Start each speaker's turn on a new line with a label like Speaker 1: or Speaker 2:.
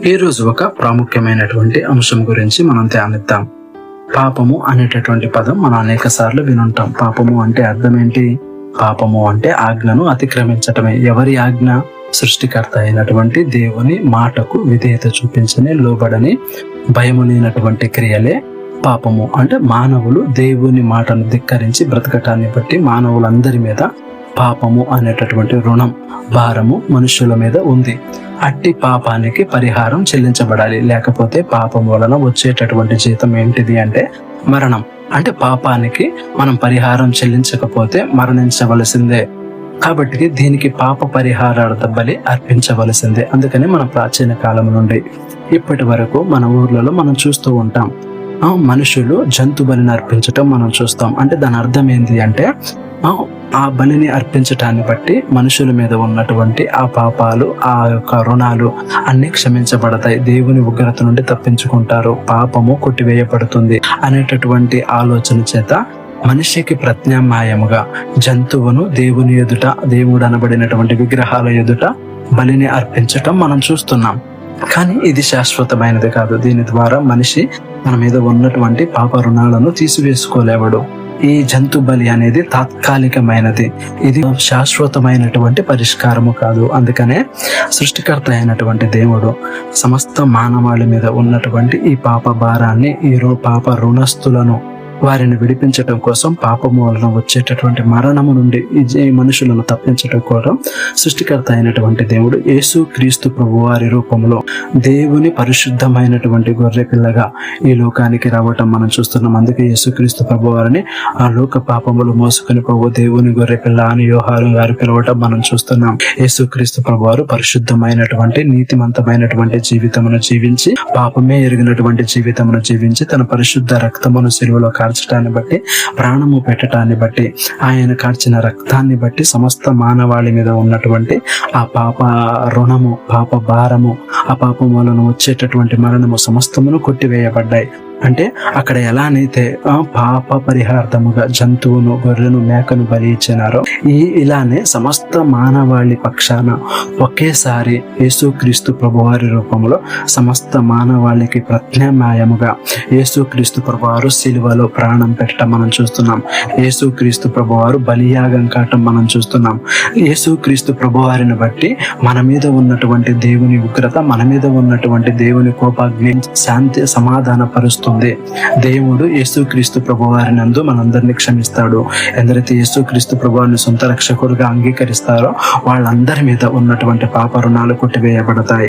Speaker 1: ఈ రోజు ఒక ప్రాముఖ్యమైనటువంటి అంశం గురించి మనం ధ్యానిద్దాం. పాపము అనేటటువంటి పదం మనం అనేక సార్లు వినుంటాం. పాపము అంటే అర్థం ఏంటి? పాపము అంటే ఆజ్ఞను అతిక్రమించటమే. ఎవరి ఆజ్ఞ? సృష్టికర్త అయినటువంటి దేవుని మాటకు విధేయత చూపించని, లోబడని, భయము లేనటువంటి క్రియలే పాపము. అంటే మానవులు దేవుని మాటను ధిక్కరించి బ్రతకటాన్ని బట్టి మానవులందరి మీద పాపము అనేటటువంటి రుణం, భారము మనుషుల మీద ఉంది. అట్టి పాపానికి పరిహారం చెల్లించబడాలి. లేకపోతే పాపం వలన వచ్చేటటువంటి జీతం ఏంటిది అంటే మరణం. అంటే పాపానికి మనం పరిహారం చెల్లించకపోతే మరణించవలసిందే. కాబట్టి దీనికి పాప పరిహారార్థ బలి అర్పించవలసిందే. అందుకని మన ప్రాచీన కాలం నుండి ఇప్పటి వరకు మన ఊర్లలో మనం చూస్తూ ఉంటాం, మనుషులు జంతు బలిని అర్పించటం మనం చూస్తాం. అంటే దాని అర్థం ఏంటి అంటే ఆ బలిని అర్పించటాన్ని బట్టి మనుషుల మీద ఉన్నటువంటి ఆ పాపాలు, ఆ యొక్క రుణాలు అన్ని క్షమించబడతాయి. దేవుని ఉగ్రత నుండి తప్పించుకుంటారు, పాపము కొట్టివేయబడుతుంది అనేటటువంటి ఆలోచన చేత మనిషికి ప్రత్యామ్నాయముగా జంతువును దేవుని ఎదుట, దేవుడు అనబడినటువంటి విగ్రహాల ఎదుట బలిని అర్పించటం మనం చూస్తున్నాం. కానీ ఇది శాశ్వతమైనది కాదు. దీని ద్వారా మనిషి మన మీద ఉన్నటువంటి పాప రుణాలను తీసివేసుకోలేవడు. ఈ జంతు బలి అనేది తాత్కాలికమైనది, ఇది శాశ్వతమైనటువంటి పరిష్కారము కాదు. అందుకనే సృష్టికర్త అయినటువంటి దేవుడు సమస్త మానవాళి మీద ఉన్నటువంటి ఈ పాప భారాన్ని, ఈ పాప రుణస్థులను వారిని విడిపించటం కోసం, పాపము వలన వచ్చేటటువంటి మరణము నుండి ఈ మనుషులను తప్పించటం కోసం సృష్టికర్త అయినటువంటి దేవుడు యేసు క్రీస్తు ప్రభు వారి రూపంలో దేవుని పరిశుద్ధమైనటువంటి గొర్రె పిల్లగా ఈ లోకానికి రావటం మనం చూస్తున్నాం. అందుకే యేసు క్రీస్తు ప్రభు వారిని ఆ లోక పాపములు మోసుకొని ప్రభు దేవుని గొర్రె పిల్ల అని యోహాను గారు పిలవటం మనం చూస్తున్నాం. యేసు క్రీస్తు ప్రభు వారు పరిశుద్ధమైనటువంటి, నీతిమంతమైనటువంటి జీవితమును జీవించి, పాపమే ఎరిగినటువంటి జీవితమును జీవించి, తన పరిశుద్ధ రక్తమును సిలువలో కార్చటాన్ని బట్టి, ప్రాణము పెట్టటాన్ని బట్టి, ఆయన కార్చిన రక్తాన్ని బట్టి సమస్త మానవాళి మీద ఉన్నటువంటి ఆ పాప రుణము, పాప భారము, ఆ పాపం వలన వచ్చేటటువంటి మరణము సమస్తమును కొట్టివేయబడ్డాయి. అంటే అక్కడ ఎలానైతే పాప పరిహార్థముగా జంతువును, గొర్రెను, మేకను బలి ఇచ్చినారో, ఇలానే సమస్త మానవాళి పక్షాన ఒకేసారి యేసుక్రీస్తు ప్రభువారి రూపంలో సమస్త మానవాళికి ప్రత్యామ్నాయముగా యేసుక్రీస్తు ప్రభువారు సిలువలో ప్రాణం పెట్టడం మనం చూస్తున్నాం. యేసుక్రీస్తు ప్రభువారు బలియాగం కావటం మనం చూస్తున్నాం. యేసుక్రీస్తు ప్రభువారిని బట్టి మన మీద ఉన్నటువంటి దేవుని ఉగ్రత, మన మీద ఉన్నటువంటి దేవుని కోపాగ్ని శాంతి సమాధాన పరుస్తుంది. దేవుడు యేసుక్రీస్తు ప్రభువారి నందు మనందరినీ క్షమిస్తాడు. ఎందరైతే యేసుక్రీస్తు ప్రభువారిని సొంత రక్షకుడుగా అంగీకరిస్తారో వాళ్ళందరి మీద ఉన్నటువంటి పాప రుణాలు కొట్టివేయబడతాయి.